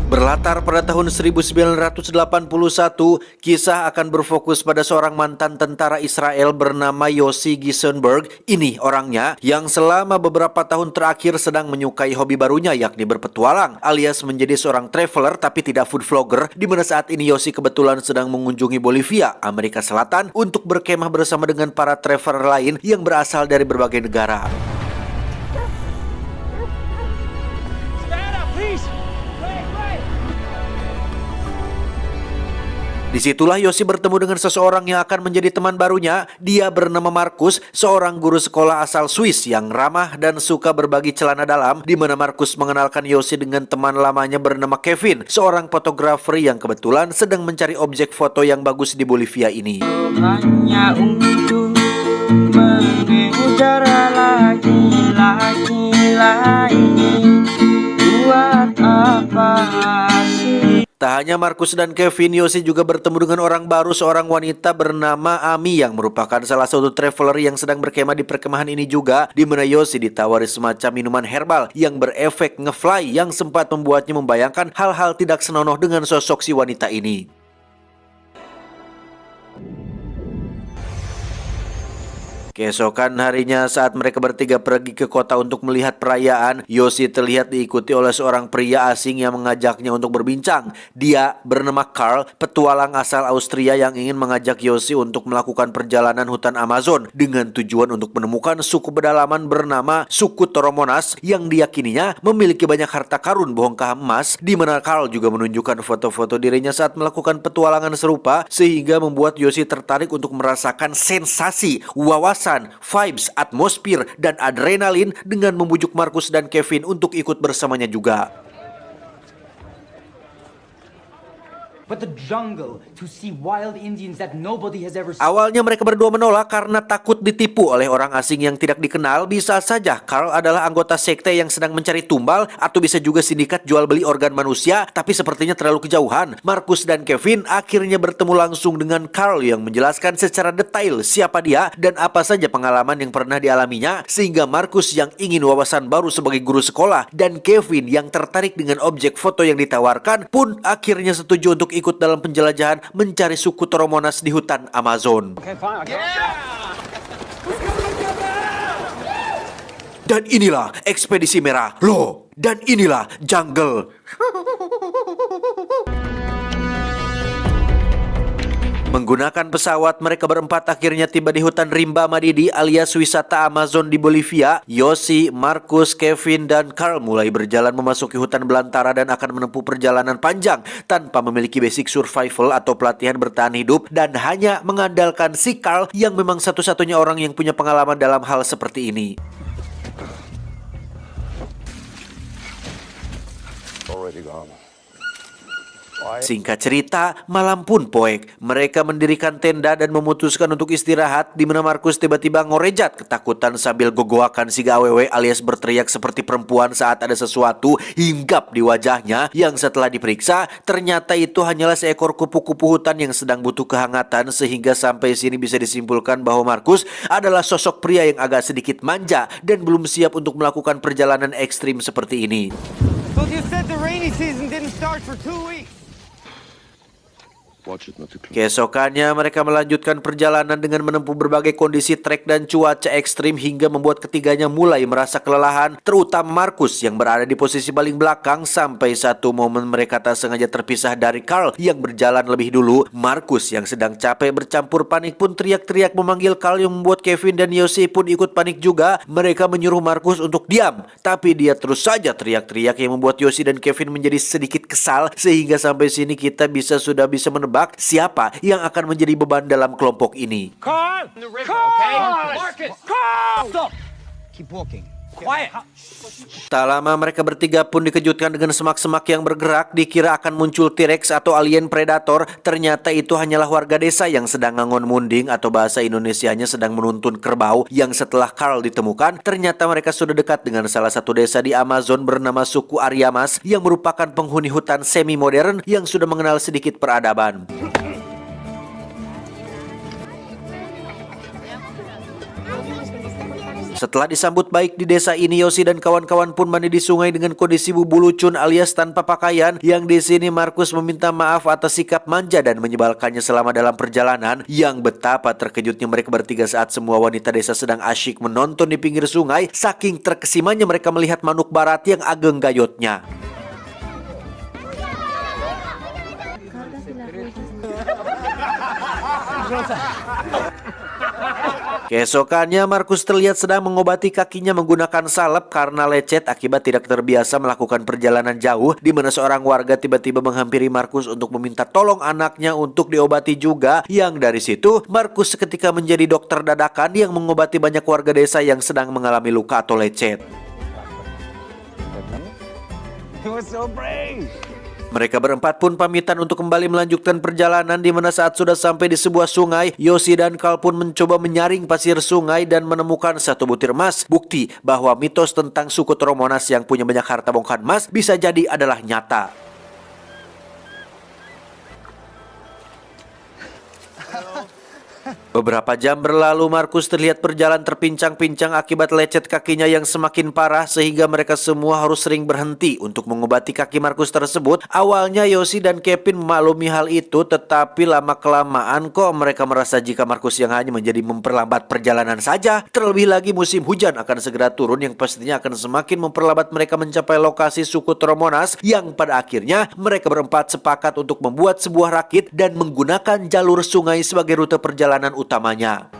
Berlatar pada tahun 1981, kisah akan berfokus pada seorang mantan tentara Israel bernama Yossi Gisenberg. Ini orangnya yang selama beberapa tahun terakhir sedang menyukai hobi barunya, yakni berpetualang alias menjadi seorang traveler tapi tidak food vlogger, di mana saat ini Yossi kebetulan sedang mengunjungi Bolivia, Amerika Selatan untuk berkemah bersama dengan para traveler lain yang berasal dari berbagai negara. Disitulah Yossi bertemu dengan seseorang yang akan menjadi teman barunya. Dia bernama Markus, seorang guru sekolah asal Swiss yang ramah dan suka berbagi celana dalam, di mana Markus mengenalkan Yossi dengan teman lamanya bernama Kevin, seorang fotografer yang kebetulan sedang mencari objek foto yang bagus di Bolivia ini. Hanya untuk mengejar laki-laki lain, buat apa sih? Tak hanya Markus dan Kevin, Yossi juga bertemu dengan orang baru, seorang wanita bernama Ami yang merupakan salah satu traveler yang sedang berkemah di perkemahan ini juga, di mana Yossi ditawari semacam minuman herbal yang berefek ngefly yang sempat membuatnya membayangkan hal-hal tidak senonoh dengan sosok si wanita ini. Keesokan harinya saat mereka bertiga pergi ke kota untuk melihat perayaan, Yossi terlihat diikuti oleh seorang pria asing yang mengajaknya untuk berbincang. Dia bernama Carl, petualang asal Austria yang ingin mengajak Yossi untuk melakukan perjalanan hutan Amazon dengan tujuan untuk menemukan suku pedalaman bernama suku Toromonas yang diyakininya memiliki banyak harta karun bongkah emas, di mana Carl juga menunjukkan foto-foto dirinya saat melakukan petualangan serupa sehingga membuat Yossi tertarik untuk merasakan sensasi, wawasan, vibes, atmosfer, dan adrenalin dengan membujuk Markus dan Kevin untuk ikut bersamanya juga. But the jungle to see wild Indians that nobody has ever seen. Awalnya mereka berdua menolak karena takut ditipu oleh orang asing yang tidak dikenal. Bisa saja Carl adalah anggota sekte yang sedang mencari tumbal, atau bisa juga sindikat jual beli organ manusia, tapi sepertinya terlalu kejauhan. Markus dan Kevin akhirnya bertemu langsung dengan Carl yang menjelaskan secara detail siapa dia dan apa saja pengalaman yang pernah dialaminya, sehingga Markus yang ingin wawasan baru sebagai guru sekolah dan Kevin yang tertarik dengan objek foto yang ditawarkan pun akhirnya setuju untuk ikut dalam penjelajahan mencari suku Toromonas di hutan Amazon. Dan inilah ekspedisi merah loh, dan inilah jungle. Menggunakan pesawat, mereka berempat akhirnya tiba di hutan rimba Madidi alias wisata Amazon di Bolivia. Yossi, Markus, Kevin, dan Carl mulai berjalan memasuki hutan belantara dan akan menempuh perjalanan panjang tanpa memiliki basic survival atau pelatihan bertahan hidup, dan hanya mengandalkan si Carl yang memang satu-satunya orang yang punya pengalaman dalam hal seperti ini. Singkat cerita, malam pun poek. Mereka mendirikan tenda dan memutuskan untuk istirahat, di mana Markus tiba-tiba ngorejat ketakutan sambil gogoakan si gawewe alias berteriak seperti perempuan saat ada sesuatu hinggap di wajahnya, yang setelah diperiksa ternyata itu hanyalah seekor kupu-kupu hutan yang sedang butuh kehangatan, sehingga sampai sini bisa disimpulkan bahwa Markus adalah sosok pria yang agak sedikit manja dan belum siap untuk melakukan perjalanan ekstrim seperti ini. Well, you said the rainy season didn't start for 2 weeks. Keesokannya mereka melanjutkan perjalanan dengan menempuh berbagai kondisi trek dan cuaca ekstrim hingga membuat ketiganya mulai merasa kelelahan, terutama Markus yang berada di posisi paling belakang. Sampai satu momen mereka tak sengaja terpisah dari Carl yang berjalan lebih dulu. Markus yang sedang capek bercampur panik pun teriak-teriak memanggil Carl, yang membuat Kevin dan Yossi pun ikut panik juga. Mereka menyuruh Markus untuk diam, tapi dia terus saja teriak-teriak yang membuat Yossi dan Kevin menjadi sedikit kesal, sehingga sampai sini kita sudah bisa menebak siapa yang akan menjadi beban dalam kelompok ini. Carl! Carl! Marcus! Carl! Stop! Keep walking. Quiet! Tak lama mereka bertiga pun dikejutkan dengan semak-semak yang bergerak. Dikira akan muncul T-Rex atau alien predator. Ternyata itu hanyalah warga desa yang sedang ngangon munding, atau bahasa Indonesianya sedang menuntun kerbau. Yang setelah Carl ditemukan, ternyata mereka sudah dekat dengan salah satu desa di Amazon bernama suku Ariamas, yang merupakan penghuni hutan semi-modern yang sudah mengenal sedikit peradaban. Setelah disambut baik di desa ini, Yosi dan kawan-kawan pun mandi di sungai dengan kondisi bubulucun alias tanpa pakaian. Yang di sini Markus meminta maaf atas sikap manja dan menyebalkannya selama dalam perjalanan. Yang betapa terkejutnya mereka bertiga saat semua wanita desa sedang asyik menonton di pinggir sungai. Saking terkesimanya mereka melihat manuk barat yang ageng gayotnya. Keesokannya Markus terlihat sedang mengobati kakinya menggunakan salep karena lecet akibat tidak terbiasa melakukan perjalanan jauh, di mana seorang warga tiba-tiba menghampiri Markus untuk meminta tolong anaknya untuk diobati juga. Yang dari situ Markus seketika menjadi dokter dadakan yang mengobati banyak warga desa yang sedang mengalami luka atau lecet. He was so brave. Mereka berempat pun pamitan untuk kembali melanjutkan perjalanan, di mana saat sudah sampai di sebuah sungai, Yosi dan Carl pun mencoba menyaring pasir sungai dan menemukan satu butir emas. Bukti bahwa mitos tentang suku Tromonas yang punya banyak harta bongkahan emas bisa jadi adalah nyata. Beberapa jam berlalu, Markus terlihat berjalan terpincang-pincang akibat lecet kakinya yang semakin parah sehingga mereka semua harus sering berhenti untuk mengobati kaki Markus tersebut. Awalnya Yosi dan Kevin memaklumi hal itu, tetapi lama-kelamaan kok mereka merasa jika Markus yang hanya menjadi memperlambat perjalanan saja. Terlebih lagi musim hujan akan segera turun yang pastinya akan semakin memperlambat mereka mencapai lokasi suku Tromonas, yang pada akhirnya mereka berempat sepakat untuk membuat sebuah rakit dan menggunakan jalur sungai sebagai rute perjalanan utamanya.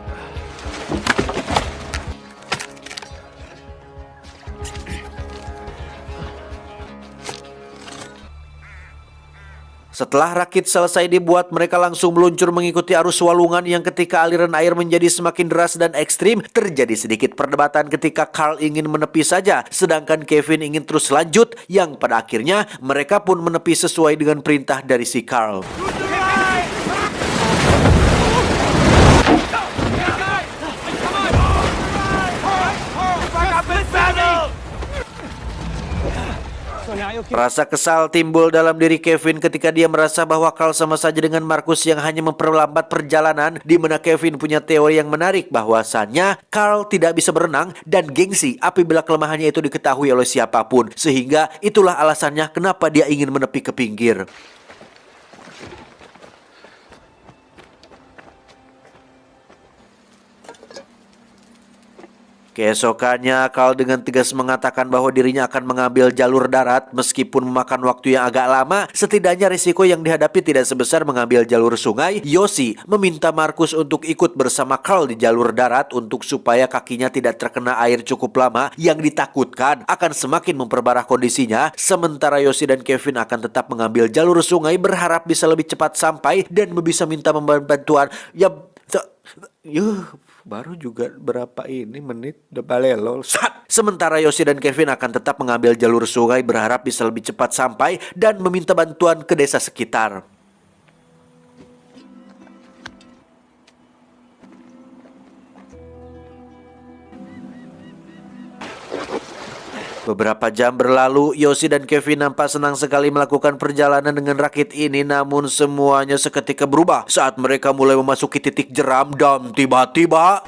Setelah rakit selesai dibuat, mereka langsung meluncur mengikuti arus walungan yang ketika aliran air menjadi semakin deras dan ekstrim, terjadi sedikit perdebatan ketika Carl ingin menepi saja, sedangkan Kevin ingin terus lanjut, yang pada akhirnya mereka pun menepi sesuai dengan perintah dari si Carl. Rasa kesal timbul dalam diri Kevin ketika dia merasa bahwa Carl sama saja dengan Markus yang hanya memperlambat perjalanan, di mana Kevin punya teori yang menarik bahwasannya Carl tidak bisa berenang dan gengsi apabila kelemahannya itu diketahui oleh siapapun, sehingga itulah alasannya kenapa dia ingin menepi ke pinggir. Keesokannya, Carl dengan tegas mengatakan bahwa dirinya akan mengambil jalur darat meskipun memakan waktu yang agak lama. Setidaknya risiko yang dihadapi tidak sebesar mengambil jalur sungai. Yosi meminta Markus untuk ikut bersama Carl di jalur darat untuk supaya kakinya tidak terkena air cukup lama yang ditakutkan akan semakin memperparah kondisinya. Sementara Yosi dan Kevin akan tetap mengambil jalur sungai berharap bisa lebih cepat sampai dan bisa minta bantuan. Baru juga berapa ini menit udah balelol. Sementara Yosi dan Kevin akan tetap mengambil jalur sungai berharap bisa lebih cepat sampai dan meminta bantuan ke desa sekitar. Beberapa jam berlalu, Yosi dan Kevin nampak senang sekali melakukan perjalanan dengan rakit ini, namun semuanya seketika berubah saat mereka mulai memasuki titik jeram dan tiba-tiba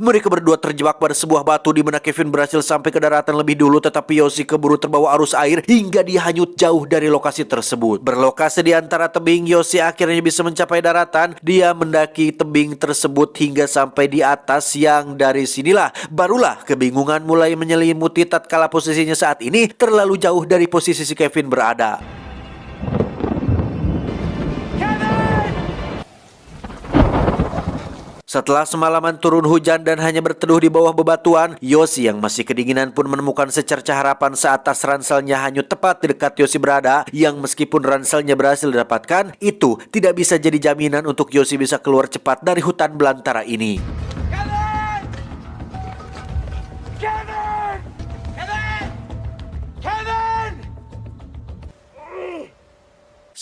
mereka berdua terjebak pada sebuah batu, di mana Kevin berhasil sampai ke daratan lebih dulu, tetapi Yosi keburu terbawa arus air hingga dia hanyut jauh dari lokasi tersebut. Berlokasi di antara tebing, Yosi akhirnya bisa mencapai daratan. Dia mendaki tebing tersebut hingga sampai di atas, yang dari sinilah barulah kebingungan mulai menyelimuti tatkala posisinya saat ini terlalu jauh dari posisi si Kevin berada. Setelah semalaman turun hujan dan hanya berteduh di bawah bebatuan, Yosi yang masih kedinginan pun menemukan secercah harapan saat tas ranselnya hanyut tepat di dekat Yosi berada, yang meskipun ranselnya berhasil didapatkan, itu tidak bisa jadi jaminan untuk Yosi bisa keluar cepat dari hutan belantara ini.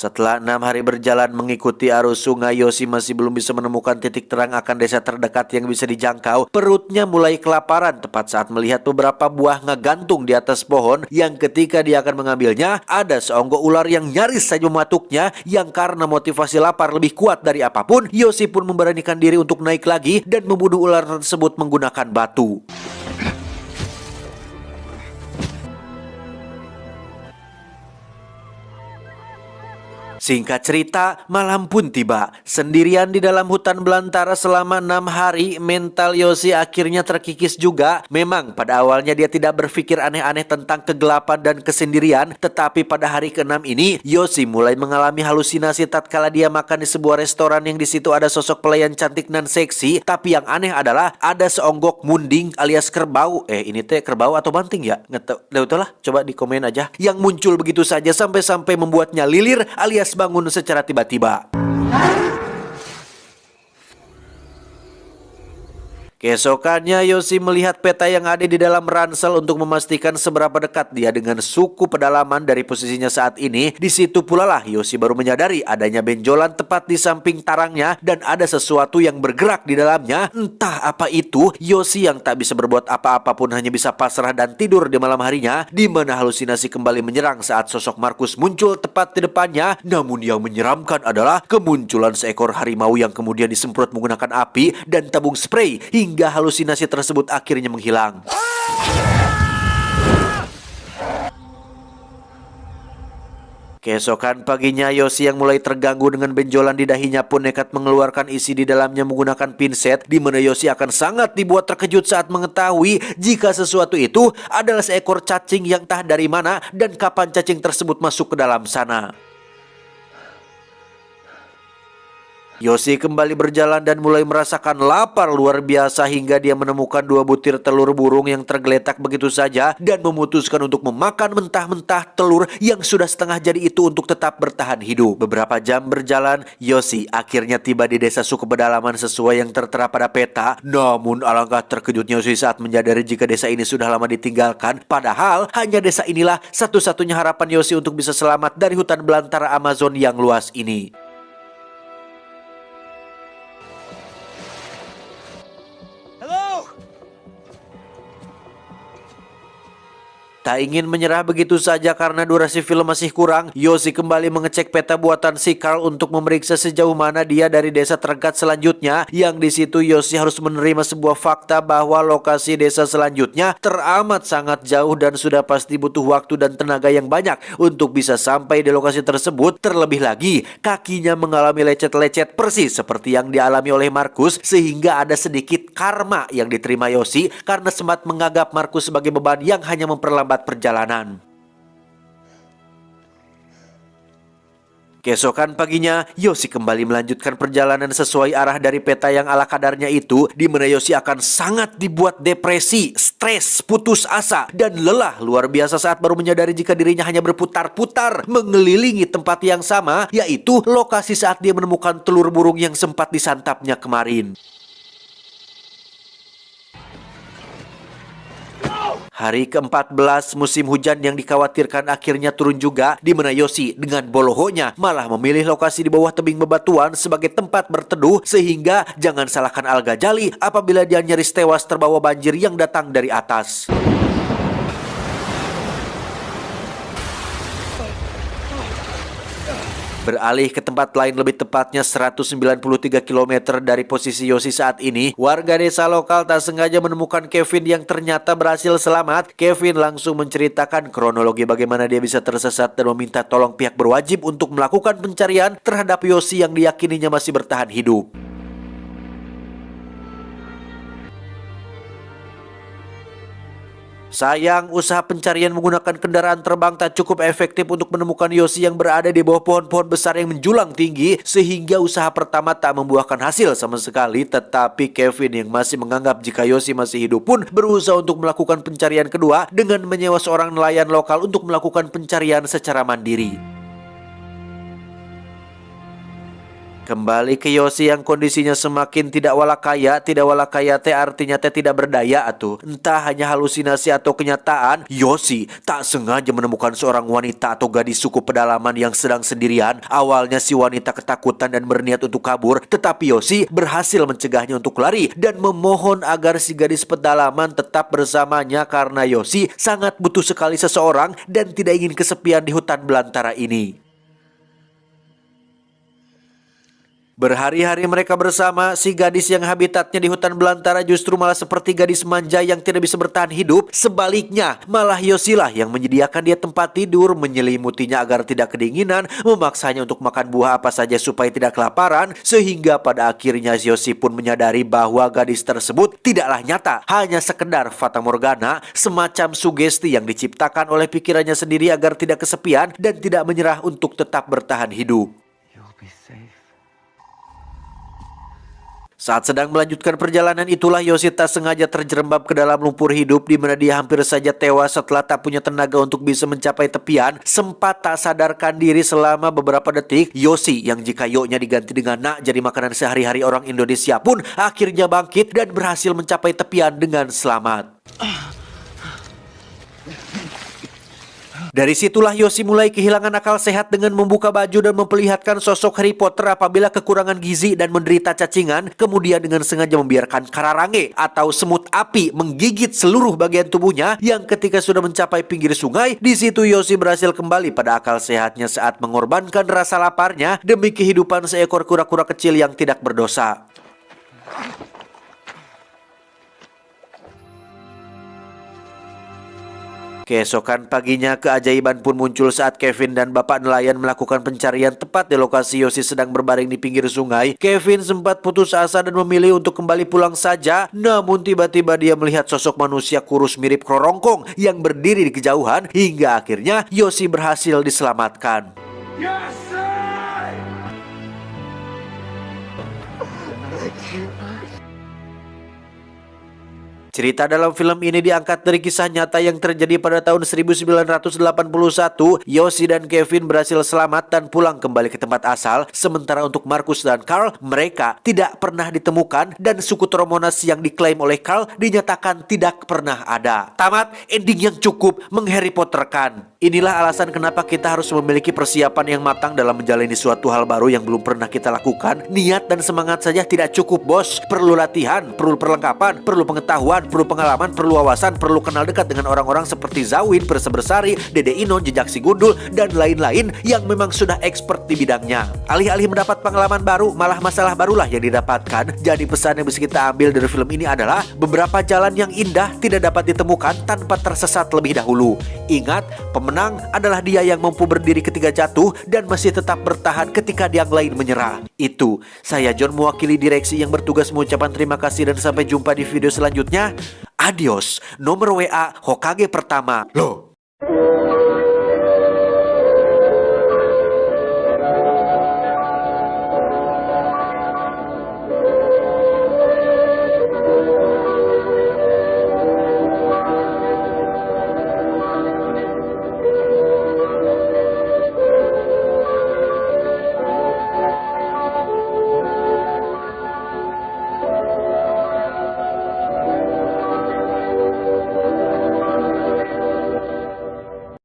Setelah 6 hari berjalan mengikuti arus sungai, Yosi masih belum bisa menemukan titik terang akan desa terdekat yang bisa dijangkau. Perutnya mulai kelaparan tepat saat melihat beberapa buah ngegantung di atas pohon yang ketika dia akan mengambilnya, ada seonggok ular yang nyaris saja mematuknya, yang karena motivasi lapar lebih kuat dari apapun, Yosi pun memberanikan diri untuk naik lagi dan membunuh ular tersebut menggunakan batu. Singkat cerita, malam pun tiba. Sendirian di dalam hutan belantara selama 6 hari, mental Yosi akhirnya terkikis juga. Memang pada awalnya dia tidak berpikir aneh-aneh tentang kegelapan dan kesendirian, tetapi pada hari ke-6 ini, Yosi mulai mengalami halusinasi tatkala dia makan di sebuah restoran yang di situ ada sosok pelayan cantik nan seksi. Tapi yang aneh adalah ada seonggok munding alias kerbau. Ini teh kerbau atau banting ya? Nggak tahu lah, coba di komen aja. Yang muncul begitu saja sampai-sampai membuatnya lilir alias bangun secara tiba-tiba. Keesokannya Yosi melihat peta yang ada di dalam ransel untuk memastikan seberapa dekat dia dengan suku pedalaman dari posisinya saat ini. Di situ pula lah Yosi baru menyadari adanya benjolan tepat di samping tarangnya dan ada sesuatu yang bergerak di dalamnya. Entah apa itu, Yosi yang tak bisa berbuat apa-apa pun hanya bisa pasrah dan tidur di malam harinya, di mana halusinasi kembali menyerang saat sosok Markus muncul tepat di depannya. Namun yang menyeramkan adalah kemunculan seekor harimau yang kemudian disemprot menggunakan api dan tabung spray hingga halusinasi tersebut akhirnya menghilang. Keesokan paginya, Yosi yang mulai terganggu dengan benjolan di dahinya pun nekat mengeluarkan isi di dalamnya menggunakan pinset, di mana Yosi akan sangat dibuat terkejut saat mengetahui jika sesuatu itu adalah seekor cacing yang entah dari mana dan kapan cacing tersebut masuk ke dalam sana. Yosi kembali berjalan dan mulai merasakan lapar luar biasa hingga dia menemukan 2 butir telur burung yang tergeletak begitu saja dan memutuskan untuk memakan mentah-mentah telur yang sudah setengah jadi itu untuk tetap bertahan hidup. Beberapa jam berjalan, Yosi akhirnya tiba di desa suku pedalaman sesuai yang tertera pada peta. Namun alangkah terkejutnya Yosi saat menyadari jika desa ini sudah lama ditinggalkan. Padahal hanya desa inilah satu-satunya harapan Yosi untuk bisa selamat dari hutan belantara Amazon yang luas ini. Tak ingin menyerah begitu saja karena durasi film masih kurang, Yosi kembali mengecek peta buatan si Carl untuk memeriksa sejauh mana dia dari desa terdekat selanjutnya. Yang di situ Yosi harus menerima sebuah fakta bahwa lokasi desa selanjutnya teramat sangat jauh dan sudah pasti butuh waktu dan tenaga yang banyak untuk bisa sampai di lokasi tersebut. Terlebih lagi, kakinya mengalami lecet-lecet persis seperti yang dialami oleh Markus, sehingga ada sedikit karma yang diterima Yosi karena sempat menganggap Markus sebagai beban yang hanya memperlambat perjalanan. Keesokan paginya, Yosi kembali melanjutkan perjalanan sesuai arah dari peta yang ala kadarnya itu, di mana Yosi akan sangat dibuat depresi, stres, putus asa, dan lelah luar biasa saat baru menyadari jika dirinya hanya berputar-putar mengelilingi tempat yang sama, yaitu lokasi saat dia menemukan telur burung yang sempat disantapnya kemarin. Hari ke-14 musim hujan yang dikhawatirkan akhirnya turun juga, di mana Yosi dengan bolohonya malah memilih lokasi di bawah tebing bebatuan sebagai tempat berteduh, sehingga jangan salahkan Al-Ghazali apabila dia nyaris tewas terbawa banjir yang datang dari atas. Beralih ke tempat lain, lebih tepatnya 193 km dari posisi Yosi saat ini, warga desa lokal tak sengaja menemukan Kevin yang ternyata berhasil selamat. Kevin langsung menceritakan kronologi bagaimana dia bisa tersesat dan meminta tolong pihak berwajib untuk melakukan pencarian terhadap Yosi yang diyakininya masih bertahan hidup. Sayang, usaha pencarian menggunakan kendaraan terbang tak cukup efektif untuk menemukan Yosi yang berada di bawah pohon-pohon besar yang menjulang tinggi, sehingga usaha pertama tak membuahkan hasil sama sekali. Tetapi Kevin yang masih menganggap jika Yosi masih hidup pun berusaha untuk melakukan pencarian kedua dengan menyewa seorang nelayan lokal untuk melakukan pencarian secara mandiri. Kembali ke Yoshi yang kondisinya semakin tidak walakaya teh artinya teh tidak berdaya atuh. Entah hanya halusinasi atau kenyataan, Yoshi tak sengaja menemukan seorang wanita atau gadis suku pedalaman yang sedang sendirian. Awalnya si wanita ketakutan dan berniat untuk kabur, tetapi Yoshi berhasil mencegahnya untuk lari dan memohon agar si gadis pedalaman tetap bersamanya karena Yoshi sangat butuh sekali seseorang dan tidak ingin kesepian di hutan belantara ini. Berhari-hari mereka bersama, si gadis yang habitatnya di hutan belantara justru malah seperti gadis manja yang tidak bisa bertahan hidup. Sebaliknya, malah Yoshi lah yang menyediakan dia tempat tidur, menyelimutinya agar tidak kedinginan, memaksanya untuk makan buah apa saja supaya tidak kelaparan, sehingga pada akhirnya Yoshi pun menyadari bahwa gadis tersebut tidaklah nyata, hanya sekedar fatamorgana, semacam sugesti yang diciptakan oleh pikirannya sendiri agar tidak kesepian dan tidak menyerah untuk tetap bertahan hidup. Saat sedang melanjutkan perjalanan itulah Yoshi tak sengaja terjerembab ke dalam lumpur hidup di mana dia hampir saja tewas setelah tak punya tenaga untuk bisa mencapai tepian. Sempat tak sadarkan diri selama beberapa detik, Yoshi yang jika yo-nya diganti dengan nak jadi makanan sehari-hari orang Indonesia pun akhirnya bangkit dan berhasil mencapai tepian dengan selamat. Dari situlah Yoshi mulai kehilangan akal sehat dengan membuka baju dan memperlihatkan sosok Harry Potter apabila kekurangan gizi dan menderita cacingan, kemudian dengan sengaja membiarkan kararange atau semut api menggigit seluruh bagian tubuhnya yang ketika sudah mencapai pinggir sungai, di situ Yoshi berhasil kembali pada akal sehatnya saat mengorbankan rasa laparnya demi kehidupan seekor kura-kura kecil yang tidak berdosa. Keesokan paginya, keajaiban pun muncul saat Kevin dan bapak nelayan melakukan pencarian tepat di lokasi Yoshi sedang berbaring di pinggir sungai. Kevin sempat putus asa dan memilih untuk kembali pulang saja. Namun tiba-tiba dia melihat sosok manusia kurus mirip kerongkong yang berdiri di kejauhan hingga akhirnya Yoshi berhasil diselamatkan. Yes, sir! Cerita dalam film ini diangkat dari kisah nyata yang terjadi pada tahun 1981. Yoshi dan Kevin berhasil selamat dan pulang kembali ke tempat asal. Sementara untuk Marcus dan Carl, mereka tidak pernah ditemukan dan suku Tromonas yang diklaim oleh Carl dinyatakan tidak pernah ada. Tamat, ending yang cukup meng-Harry Potterkan. Inilah alasan kenapa kita harus memiliki persiapan yang matang dalam menjalani suatu hal baru yang belum pernah kita lakukan. Niat dan semangat saja tidak cukup, bos. Perlu latihan, perlu perlengkapan, perlu pengetahuan, perlu pengalaman, perlu wawasan, perlu kenal dekat dengan orang-orang seperti Zawin, Persebersari, Dede Inon, Jejak Si Gundul, dan lain-lain yang memang sudah expert di bidangnya. Alih-alih mendapat pengalaman baru, malah masalah barulah yang didapatkan. Jadi pesan yang bisa kita ambil dari film ini adalah beberapa jalan yang indah tidak dapat ditemukan tanpa tersesat lebih dahulu. Ingat, pemenang adalah dia yang mampu berdiri ketika jatuh dan masih tetap bertahan ketika yang lain menyerah. Itu, saya John mewakili direksi yang bertugas mengucapkan terima kasih dan sampai jumpa di video selanjutnya. Adios. Nomor WA Hokage pertama. Loh,